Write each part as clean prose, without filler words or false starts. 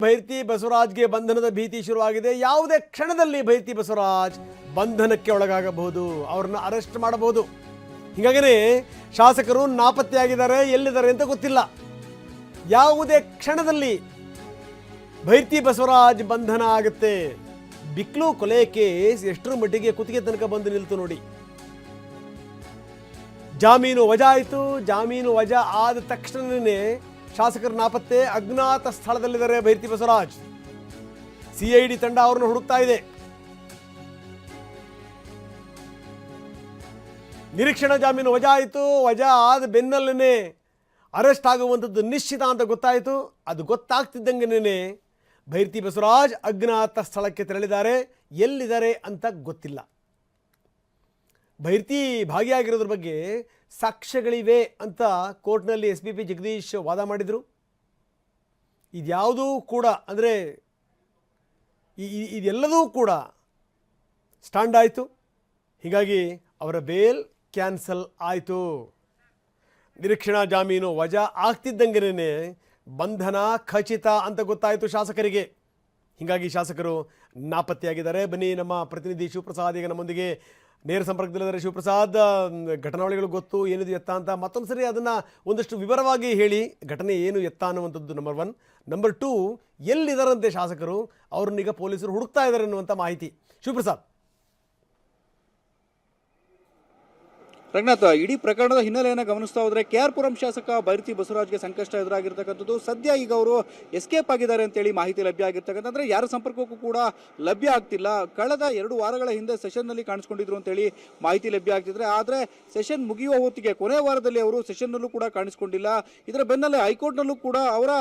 ಭೈರತಿ ಬಸವರಾಜ್ಗೆ ಬಂಧನದ ಭೀತಿ ಶುರುವಾಗಿದೆ. ಯಾವುದೇ ಕ್ಷಣದಲ್ಲಿ ಭೈರತಿ ಬಸವರಾಜ್ ಬಂಧನಕ್ಕೆ ಒಳಗಾಗಬಹುದು, ಅವರನ್ನು ಅರೆಸ್ಟ್ ಮಾಡಬಹುದು. ಹೀಗಾಗಿನೇ ಶಾಸಕರು ನಾಪತ್ತೆಯಾಗಿದ್ದಾರೆ, ಎಲ್ಲಿದ್ದಾರೆ ಅಂತ ಗೊತ್ತಿಲ್ಲ. ಯಾವುದೇ ಕ್ಷಣದಲ್ಲಿ ಭೈರತಿ ಬಸವರಾಜ್ ಬಂಧನ ಆಗುತ್ತೆ. ಬಿಕ್ಲು ಕೊಲೆ ಕೇಸ್ ಎಷ್ಟರ ಮಟ್ಟಿಗೆ ಕುತ್ತಿಗೆ ತನಕ ಬಂದು ನಿಲ್ತು ನೋಡಿ. ಜಾಮೀನು ವಜಾ ಆಯಿತು. ಜಾಮೀನು ವಜಾ ಆದ ತಕ್ಷಣವೇ ಶಾಸಕರ ನಾಪತ್ತೆ, ಅಜ್ಞಾತ ಸ್ಥಳದಲ್ಲಿದ್ದಾರೆ ಭೈರತಿ ಬಸವರಾಜ್. ಸಿಐಡಿ ತಂಡ ಅವರನ್ನು ಹುಡುಕ್ತಾ ಇದೆ. ನಿರೀಕ್ಷಣಾ ಜಾಮೀನು ವಜಾ ಆಯಿತು. ವಜಾ ಆದ ಬೆನ್ನಲ್ಲೇ ಅರೆಸ್ಟ್ ಆಗುವಂಥದ್ದು ನಿಶ್ಚಿತ ಅಂತ ಗೊತ್ತಾಯಿತು. ಅದು ಗೊತ್ತಾಗ್ತಿದ್ದಂಗೆನೇ ಭೈರತಿ ಬಸವರಾಜ್ ಅಜ್ಞಾತ ಸ್ಥಳಕ್ಕೆ ತೆರಳಿದ್ದಾರೆ. ಎಲ್ಲಿದ್ದಾರೆ ಅಂತ ಗೊತ್ತಿಲ್ಲ. ಭೈರತಿ ಭಾಗಿಯಾಗಿರೋದ್ರ ಬಗ್ಗೆ ಸಾಕ್ಷ್ಯಗಳಿವೆ ಅಂತ ಕೋರ್ಟ್ನಲ್ಲಿ SPP ಜಗದೀಶ್ ವಾದ ಮಾಡಿದರು. ಇದ್ಯಾವುದೂ ಕೂಡ ಅಂದರೆ ಇದೆಲ್ಲದೂ ಕೂಡ ಸ್ಟ್ಯಾಂಡ್ ಆಯಿತು. ಹೀಗಾಗಿ ಅವರ ಬೇಲ್ ಕ್ಯಾನ್ಸಲ್ ಆಯಿತು. ನಿರೀಕ್ಷಣಾ ಜಾಮೀನು ವಜಾ ಆಗ್ತಿದ್ದಂಗೆನೇ ಬಂಧನ ಖಚಿತ ಅಂತ ಗೊತ್ತಾಯಿತು ಶಾಸಕರಿಗೆ. ಹೀಗಾಗಿ ಶಾಸಕರು ನಾಪತ್ತೆಯಾಗಿದ್ದಾರೆ. ಬನ್ನಿ, ನಮ್ಮ ಪ್ರತಿನಿಧಿ ಶಿವಪ್ರಸಾದ್ ಈಗ ನಮ್ಮೊಂದಿಗೆ ನೇರ ಸಂಪರ್ಕದಲ್ಲಿದ್ದಾರೆ. ಶಿವಪ್ರಸಾದ್, ಘಟನಾವಳಿಗಳು ಗೊತ್ತು, ಏನಿದು ಎತ್ತ ಅಂತ ಮತ್ತೊಂದು ಸರಿ ಅದನ್ನು ಒಂದಷ್ಟು ವಿವರವಾಗಿ ಹೇಳಿ. ಘಟನೆ ಏನು ಎತ್ತ ಅನ್ನುವಂಥದ್ದು ನಂಬರ್ 1. ನಂಬರ್ 2, ಎಲ್ಲಿದ್ದಾರಂತೆ ಶಾಸಕರು, ಅವ್ರನ್ನೀಗ ಪೊಲೀಸರು ಹುಡುಕ್ತಾ ಇದ್ದಾರೆ ಅನ್ನುವಂಥ ಮಾಹಿತಿ. ಶಿವಪ್ರಸಾದ್. ರಂಗನಾಥ್, ಇಡೀ ಪ್ರಕರಣದ ಹಿನ್ನೆಲೆಯನ್ನು ಗಮನಿಸ್ತಾ ಹೋದರೆ KR ಪುರಂ ಶಾಸಕ ಭೈರತಿ ಬಸವರಾಜ್ಗೆ ಸಂಕಷ್ಟ ಎದುರಾಗಿರ್ತಕ್ಕಂಥದ್ದು. ಸದ್ಯ ಈಗ ಅವರು ಎಸ್ಕೇಪ್ ಆಗಿದ್ದಾರೆ ಅಂತೇಳಿ ಮಾಹಿತಿ ಲಭ್ಯ ಆಗಿರ್ತಕ್ಕಂಥ, ಯಾರ ಸಂಪರ್ಕಕ್ಕೂ ಕೂಡ ಲಭ್ಯ ಆಗ್ತಿಲ್ಲ. ಕಳೆದ 2 ವಾರಗಳ ಹಿಂದೆ ಸೆಷನ್ನಲ್ಲಿ ಕಾಣಿಸ್ಕೊಂಡಿದ್ರು ಅಂತೇಳಿ ಮಾಹಿತಿ ಲಭ್ಯ ಆಗ್ತಿದ್ರೆ, ಆದರೆ ಸೆಷನ್ ಮುಗಿಯುವ ಹೊತ್ತಿಗೆ ಕೊನೆ ವಾರದಲ್ಲಿ ಅವರು ಸೆಷನ್ನಲ್ಲೂ ಕೂಡ ಕಾಣಿಸ್ಕೊಂಡಿಲ್ಲ. ಇದರ ಬೆನ್ನಲ್ಲೇ ಹೈಕೋರ್ಟ್ನಲ್ಲೂ ಕೂಡ ಅವರ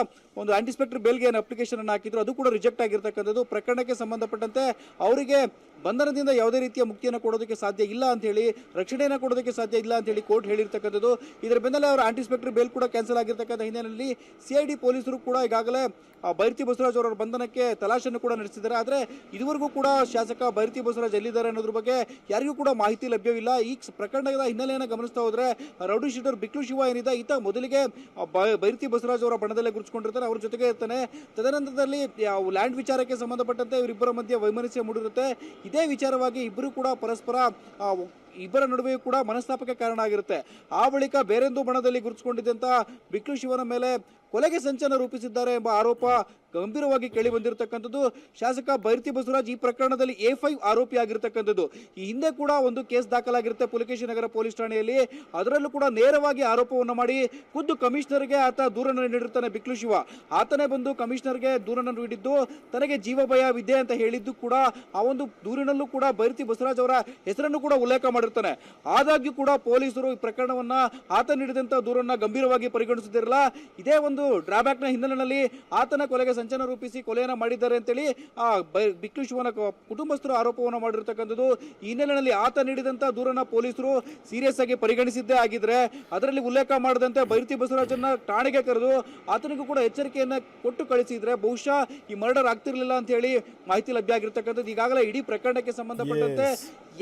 ಒಂದು ಆಂಟಿಸಿಪೇಟರಿ ಬೇಲ್ಗೆ ಏನು ಅಪ್ಲಿಕೇಶನ್ ಅನ್ನು ಹಾಕಿದ್ರು, ಅದು ಕೂಡ ರಿಜೆಕ್ಟ್ ಆಗಿರ್ತಕ್ಕಂಥದ್ದು. ಪ್ರಕರಣಕ್ಕೆ ಸಂಬಂಧಪಟ್ಟಂತೆ ಅವರಿಗೆ ಬಂಧನದಿಂದ ಯಾವುದೇ ರೀತಿಯ ಮುಕ್ತಿಯನ್ನು ಕೊಡೋದಕ್ಕೆ ಸಾಧ್ಯ ಇಲ್ಲ ಅಂತ ಹೇಳಿ, ರಕ್ಷಣೆಯನ್ನು ಕೊಡೋದಕ್ಕೆ ಸಾಧ್ಯ ಇಲ್ಲ ಅಂತ ಹೇಳಿ ಕೋರ್ಟ್ ಹೇಳಿರ್ತಕ್ಕಂಥದ್ದು. ಇದರ ಬೆನ್ನಲ್ಲೇ ಅವರ ಆಂಟಿಸಿಪೇಟರಿ ಬೇಲ್ ಕೂಡ ಕ್ಯಾನ್ಸಲ್ ಆಗಿರ್ತಕ್ಕಂಥ ಹಿನ್ನೆಲೆಯಲ್ಲಿ CID ಪೊಲೀಸರು ಕೂಡ ಈಗಾಗಲೇ ಭೈರತಿ ಬಸವರಾಜ್ ಅವರ ಬಂಧನಕ್ಕೆ ತಲಾಶನ್ನು ಕೂಡ ನಡೆಸಿದ್ದಾರೆ. ಆದರೆ ಇದುವರೆಗೂ ಕೂಡ ಶಾಸಕ ಭೈರತಿ ಬಸವರಾಜ್ ಎಲ್ಲಿದ್ದಾರೆ ಅನ್ನೋದ್ರ ಬಗ್ಗೆ ಯಾರಿಗೂ ಕೂಡ ಮಾಹಿತಿ ಲಭ್ಯವಿಲ್ಲ. ಈ ಪ್ರಕರಣದ ಹಿನ್ನೆಲೆಯನ್ನು ಗಮನಿಸ್ತಾ ಹೋದ್ರೆ, ರೌಡಿ ಶೀಟರ್ ಬಿಕ್ಲು ಶಿವ ಏನಿದೆ, ಈತ ಮೊದಲಿಗೆ ಭೈರತಿ ಬಸವರಾಜ್ ಅವರ ಬಣದಲ್ಲೇ ಗುರುತಿಸಿಕೊಂಡಿರ್ತಾರೆ, ಅವ್ರ ಜೊತೆಗೆ ಇರ್ತಾನೆ. ತದನಂತರದಲ್ಲಿ ಲ್ಯಾಂಡ್ ವಿಚಾರಕ್ಕೆ ಸಂಬಂಧಪಟ್ಟಂತೆ ಇವರಿಬ್ಬರ ಮಧ್ಯೆ ವೈಮನಸ್ಯ ಮೂಡಿರುತ್ತೆ. ಇದೇ ವಿಚಾರವಾಗಿ ಇಬ್ಬರು ಕೂಡ ಪರಸ್ಪರ ಇಬ್ಬರ ನಡುವೆಯೂ ಕೂಡ ಮನಸ್ತಾಪಕ್ಕೆ ಕಾರಣ ಆಗಿರುತ್ತೆ. ಆ ಬಳಿಕ ಬೇರೆಂದು ಬಣದಲ್ಲಿ ಗುರುತಿಸಿಕೊಂಡಿದ್ದಂಥ ಬಿಕ್ಲು ಶಿವನ ಮೇಲೆ ಕೊಲೆಗೆ ಸಂಚನ ರೂಪಿಸಿದ್ದಾರೆ ಎಂಬ ಆರೋಪ ಗಂಭೀರವಾಗಿ ಕೇಳಿ ಬಂದಿರತಕ್ಕಂಥದ್ದು. ಶಾಸಕ ಭೈರತಿ ಬಸವರಾಜ್ ಈ ಪ್ರಕರಣದಲ್ಲಿ A5 ಆರೋಪಿ ಆಗಿರ್ತಕ್ಕಂಥದ್ದು. ಈ ಹಿಂದೆ ಕೂಡ ಒಂದು ಕೇಸ್ ದಾಖಲಾಗಿರುತ್ತೆ ಪುಲಕೇಶಿ ನಗರ ಪೊಲೀಸ್ ಠಾಣೆಯಲ್ಲಿ. ಅದರಲ್ಲೂ ಕೂಡ ನೇರವಾಗಿ ಆರೋಪವನ್ನು ಮಾಡಿ ಖುದ್ದು ಕಮಿಷನರ್ಗೆ ಆತ ದೂರನ್ನು ನೀಡಿರ್ತಾನೆ ಬಿಕ್ಲು ಶಿವ. ಆತನೇ ಬಂದು ಕಮಿಷನರ್ಗೆ ದೂರನ್ನು ನೀಡಿದ್ದು, ತನಗೆ ಜೀವ ಭಯವಿದೆ ಅಂತ ಹೇಳಿದ್ದು ಕೂಡ ಆ ಒಂದು ದೂರಿನಲ್ಲೂ ಕೂಡ ಭೈರತಿ ಬಸವರಾಜ್ ಅವರ ಹೆಸರನ್ನು ಕೂಡ ಉಲ್ಲೇಖ ಮಾಡಿರ್ತಾನೆ. ಆದಾಗ್ಯೂ ಕೂಡ ಪೊಲೀಸರು ಈ ಪ್ರಕರಣವನ್ನ, ಆತ ನೀಡಿದಂತ ದೂರನ್ನ ಗಂಭೀರವಾಗಿ ಪರಿಗಣಿಸುತ್ತಿರಲಿಲ್ಲ. ಇದೇ ಒಂದು ಡ್ರಾಬ್ಯಾಕ್ ನ ಹಿನ್ನೆಲೆಯಲ್ಲಿ ಆತನ ಕೊಲೆಗೆ ಸಂಚನ ರೂಪಿಸಿ ಕೊಲೆಯನ್ನ ಮಾಡಿದ್ದಾರೆ ಅಂತೇಳಿ ಬಿಕ್ಲು ಶಿವನ ಕುಟುಂಬಸ್ಥರು ಆರೋಪವನ್ನು ಮಾಡಿರ್ತಕ್ಕಂಥದ್ದು. ಈ ಹಿನ್ನೆಲೆಯಲ್ಲಿ ಆತ ನೀಡಿದಂತ ದೂರನ್ನ ಪೊಲೀಸರು ಸೀರಿಯಸ್ ಆಗಿ ಪರಿಗಣಿಸಿದ್ದೇ ಆಗಿದ್ರೆ, ಅದರಲ್ಲಿ ಉಲ್ಲೇಖ ಮಾಡದಂತೆ ಭೈರತಿ ಬಸವರಾಜನ್ನ ಠಾಣೆಗೆ ಕರೆದು ಆತನಿಗೂ ಕೂಡ ಎಚ್ಚರಿಕೆಯನ್ನ ಕೊಟ್ಟು ಕಳಿಸಿದ್ರೆ ಬಹುಶಃ ಈ ಮರ್ಡರ್ ಆಗ್ತಿರ್ಲಿಲ್ಲ ಅಂತ ಹೇಳಿ ಮಾಹಿತಿ ಲಭ್ಯ ಆಗಿರ್ತಕ್ಕಂಥದ್ದು. ಈಗಾಗಲೇ ಇಡೀ ಪ್ರಕರಣಕ್ಕೆ ಸಂಬಂಧಪಟ್ಟಂತೆ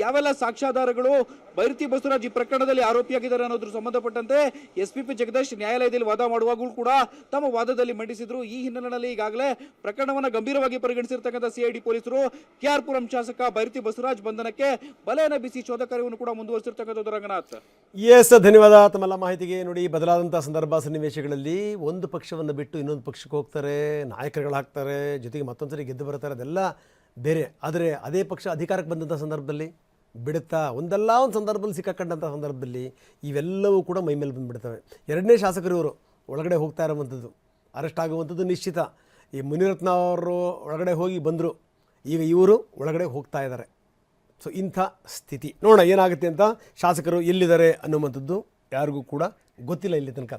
ಯಾವೆಲ್ಲ ಸಾಕ್ಷ್ಯಾಧಾರಗಳು ಭೈರತಿ ಬಸವರಾಜ್ ಈ ಪ್ರಕರಣದಲ್ಲಿ ಆರೋಪಿಯಾಗಿದ್ದಾರೆ ಅನ್ನೋದ್ರ ಸಂಬಂಧಪಟ್ಟಂತೆ SPP ಜಗದೀಶ್ ನ್ಯಾಯಾಲಯದಲ್ಲಿ ವಾದ ಮಾಡುವಾಗಲೂ ಕೂಡ ತಮ್ಮ ವಾದದಲ್ಲಿ ಮಂಡಿಸಿದ್ರು. ಈ ಹಿನ್ನೆಲೆಯಲ್ಲಿ ಈಗಾಗಲೇ ಪ್ರಕರಣವನ್ನು ಗಂಭೀರವಾಗಿ ಪರಿಗಣಿಸಿರ್ತಕ್ಕಂಥ CID ಪೊಲೀಸರು KR ಪುರಂ ಶಾಸಕ ಭೈರತಿ ಬಸವರಾಜ್ ಬಂಧನಕ್ಕೆ ಬಲೆಯನ್ನು ಬೀಸಿ ಶೋಧ ಕಾರ್ಯವನ್ನು ಕೂಡ ಮುಂದುವರಿಸಿರ್ತಕ್ಕಂಥದ್ದು. ರಂಗನಾಥ್, ಧನ್ಯವಾದ ತಮ್ಮೆಲ್ಲ ಮಾಹಿತಿಗೆ. ನೋಡಿ, ಬದಲಾದಂತಹ ಸಂದರ್ಭ ಸನ್ನಿವೇಶಗಳಲ್ಲಿ ಒಂದು ಪಕ್ಷವನ್ನು ಬಿಟ್ಟು ಇನ್ನೊಂದು ಪಕ್ಷಕ್ಕೆ ಹೋಗ್ತಾರೆ, ನಾಯಕರುಗಳಾಗ್ತಾರೆ, ಜೊತೆಗೆ ಮತ್ತೊಂದ್ಸರಿ ಗೆದ್ದು ಬರ್ತಾರೆ, ಅದೆಲ್ಲ ಬೇರೆ. ಆದರೆ ಅದೇ ಪಕ್ಷ ಅಧಿಕಾರಕ್ಕೆ ಬಂದಂಥ ಸಂದರ್ಭದಲ್ಲಿ ಬಿಡುತ್ತಾ, ಒಂದಲ್ಲ ಒಂದು ಸಂದರ್ಭದಲ್ಲಿ ಸಿಕ್ಕಾಕೊಂಡಂಥ ಸಂದರ್ಭದಲ್ಲಿ ಇವೆಲ್ಲವೂ ಕೂಡ ಮೈಮೇಲೆ ಬಂದುಬಿಡ್ತವೆ. 2ನೇ ಶಾಸಕರು ಇವರು ಒಳಗಡೆ ಹೋಗ್ತಾ ಇರುವಂಥದ್ದು, ಅರೆಸ್ಟ್ ಆಗುವಂಥದ್ದು ನಿಶ್ಚಿತ. ಈ ಮುನಿರತ್ನ ಅವರು ಒಳಗಡೆ ಹೋಗಿ ಬಂದರು, ಈಗ ಇವರು ಒಳಗಡೆ ಹೋಗ್ತಾ ಇದ್ದಾರೆ. ಸೊ ಇಂಥ ಸ್ಥಿತಿ ನೋಡೋಣ ಏನಾಗುತ್ತೆ ಅಂತ. ಶಾಸಕರು ಎಲ್ಲಿದ್ದಾರೆ ಅನ್ನುವಂಥದ್ದು ಯಾರಿಗೂ ಕೂಡ ಗೊತ್ತಿಲ್ಲ ಇಲ್ಲಿ ತನಕ.